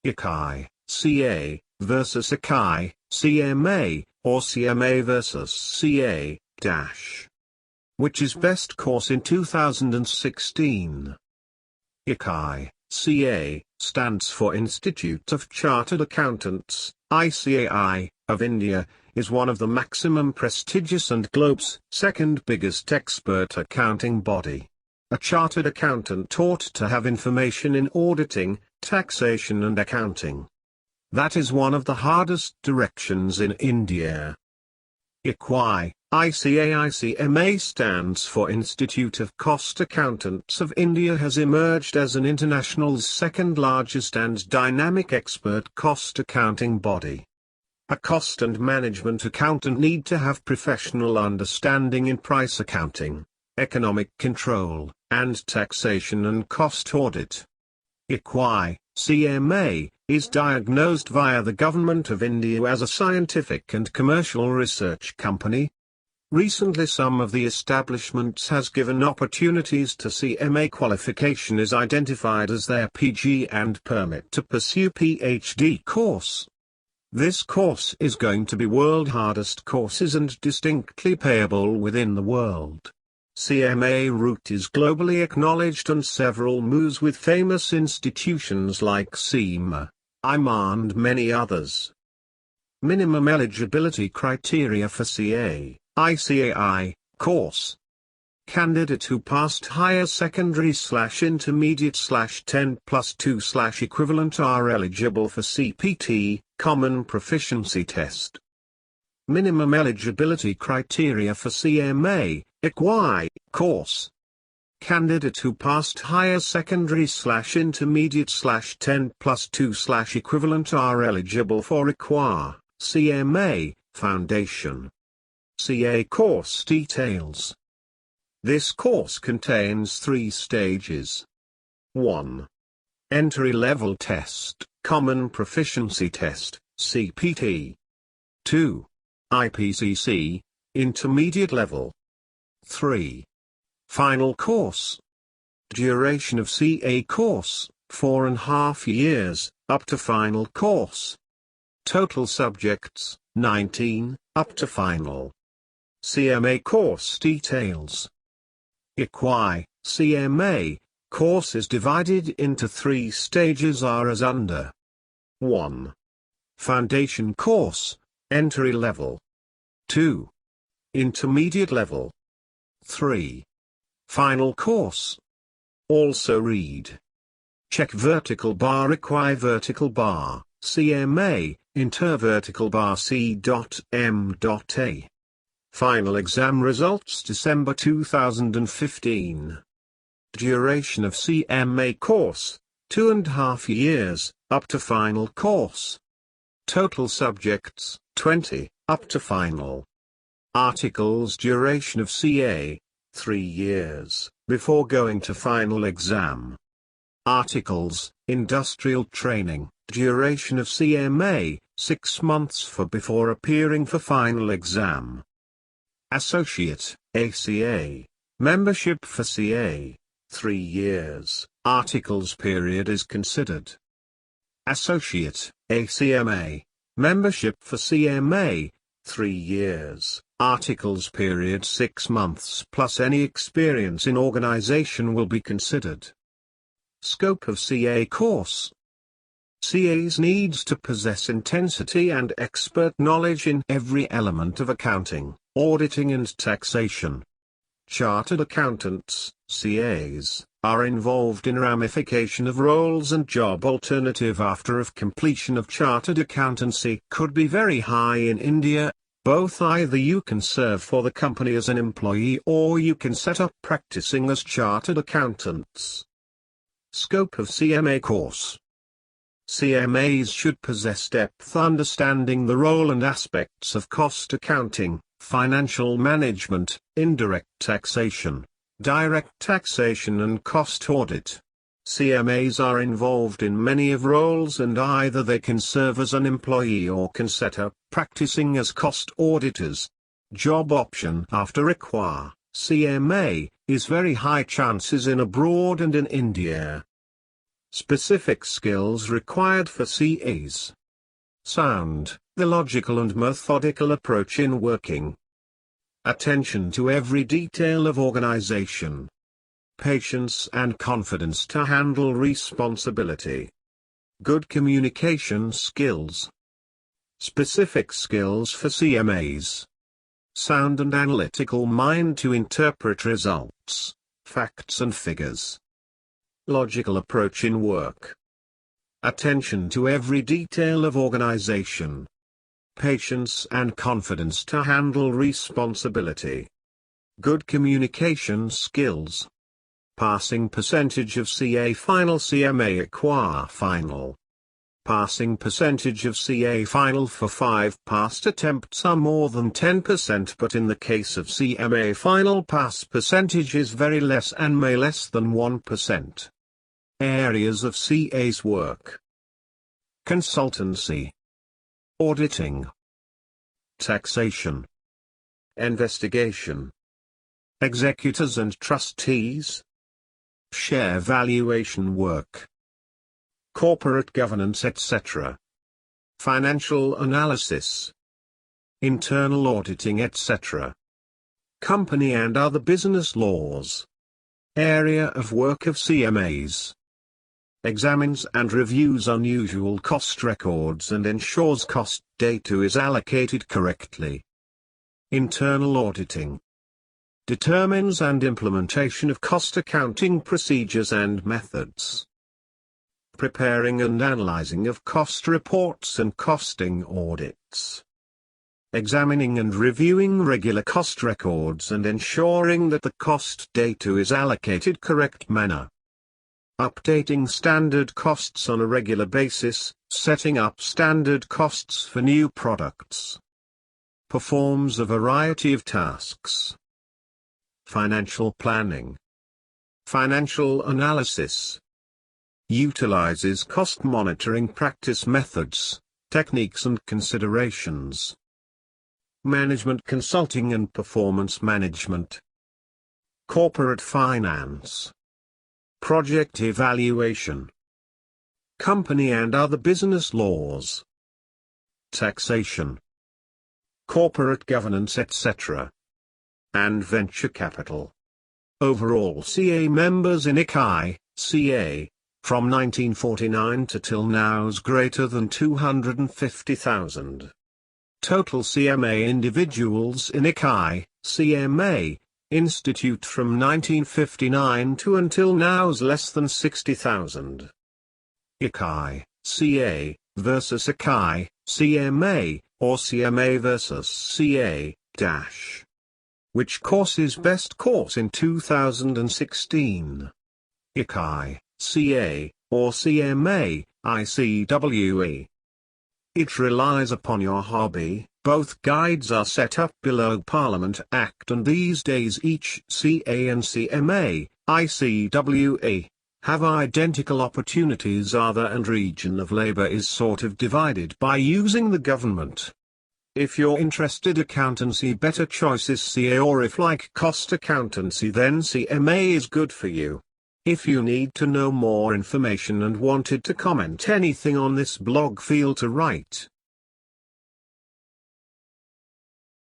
ICAI, CA, versus ICAI, CMA, or CMA versus CA, which is best course in 2016? ICAI, CA, stands for Institute of Chartered Accountants, ICAI, of India, is one of the maximum prestigious and globe's second biggest expert accounting body. A chartered accountant ought to have information in auditing, taxation and accounting. That is one of the hardest directions in India. ICWAI, ICAI CMA stands for Institute of Cost Accountants of India, has emerged as an international's second largest and dynamic expert cost accounting body. A cost and management accountant need to have professional understanding in price accounting, economic control, and taxation and cost audit. ICWAI, CMA, is diagnosed via the Government of India as a scientific and commercial research company. Recently some of the establishments has given opportunities to CMA qualification is identified as their PG and permit to pursue Ph.D. course. This course is going to be world hardest courses and distinctly payable within the world. CMA route is globally acknowledged and several MOUs with famous institutions like CIMA, ICAI and many others. Minimum eligibility criteria for CA, ICAI, course. Candidate who passed higher secondary/intermediate/10+2/equivalent are eligible for CPT, Common Proficiency Test. Minimum eligibility criteria for CMA, ICWAI, course. Candidate who passed higher secondary/intermediate/10+2/equivalent are eligible for ICWAI, CMA, Foundation. CA course details. This course contains 3 stages. 1. Entry-level test, Common Proficiency Test, CPT. 2. IPCC, Intermediate Level. 3. Final course. Duration of CA course, 4.5 years, up to final course. Total subjects, 19, up to final. CMA course details. ICWAI, CMA, course is divided into 3 stages are as under. 1. Foundation course, entry level. 2. Intermediate level. 3. Final course. Also read. Check vertical bar ICWAI vertical bar, CMA, intervertical bar C.M.A. Final exam results December 2015. Duration of CMA course, 2.5 years, up to final course. Total subjects, 20, up to final. Articles duration of CA, 3 years, before going to final exam. Articles, industrial training, duration of CMA, 6 months for before appearing for final exam. Associate, ACA, membership for CA, 3 years, articles period is considered. Associate, ACMA, membership for CMA, 3 years, articles period 6 months plus any experience in organization will be considered. Scope of CA course. CAs needs to possess intensity and expert knowledge in every element of accounting, auditing and taxation. Chartered accountants, CAs, are involved in ramification of roles and job alternative after of completion of chartered accountancy could be very high in India, both either you can serve for the company as an employee or you can set up practicing as chartered accountants. Scope of CMA course. CMAs should possess depth understanding the role and aspects of cost accounting, financial management, indirect taxation, direct taxation and cost audit. CMAs are involved in many of roles and either they can serve as an employee or can set up practicing as cost auditors. Job option after ICWA, CMA, is very high chances in abroad and in India. Specific skills required for CAs. Sound, the logical and methodical approach in working. Attention to every detail of organization. Patience and confidence to handle responsibility. Good communication skills. Specific skills for CMAs. Sound and analytical mind to interpret results, facts and figures. Logical approach in work. Attention to every detail of organization. Patience and confidence to handle responsibility. Good communication skills. Passing percentage of CA final CMA ICWA final. Passing percentage of CA final for 5 passed attempts are more than 10%, but in the case of CMA final pass percentage is very less and may less than 1%. Areas of CA's work. Consultancy. Auditing. Taxation. Investigation. Executors and trustees. Share valuation work. Corporate governance etc. Financial analysis. Internal auditing etc. Company and other business laws. Area of work of CMAs. Examines and reviews unusual cost records and ensures cost data is allocated correctly. Internal auditing. Determines and implementation of cost accounting procedures and methods. Preparing and analyzing of cost reports and costing audits. Examining and reviewing regular cost records and ensuring that the cost data is allocated correct manner. Updating standard costs on a regular basis, setting up standard costs for new products. Performs a variety of tasks. Financial planning. Financial analysis. Utilizes cost monitoring practice methods, techniques and considerations. Management consulting and performance management. Corporate finance. Project evaluation. Company and other business laws. Taxation. Corporate governance etc. And venture capital. Overall CA members in ICAI, CA, from 1949 to till now is greater than 250,000. Total CMA individuals in ICAI, CMA, Institute from 1959 to until now is less than 60,000. ICAI, CA, versus ICAI, CMA, or CMA versus CA, dash. Which course is best course in 2016? ICAI, CA, or CMA, ICWA. It relies upon your hobby. Both guides are set up below Parliament Act, and these days each CA and CMA, ICWA, have identical opportunities. Other and region of labour is sort of divided by using the government. If you're interested accountancy, better choice is CA, or if like cost accountancy then CMA is good for you. If you need to know more information and wanted to comment anything on this blog, feel to write.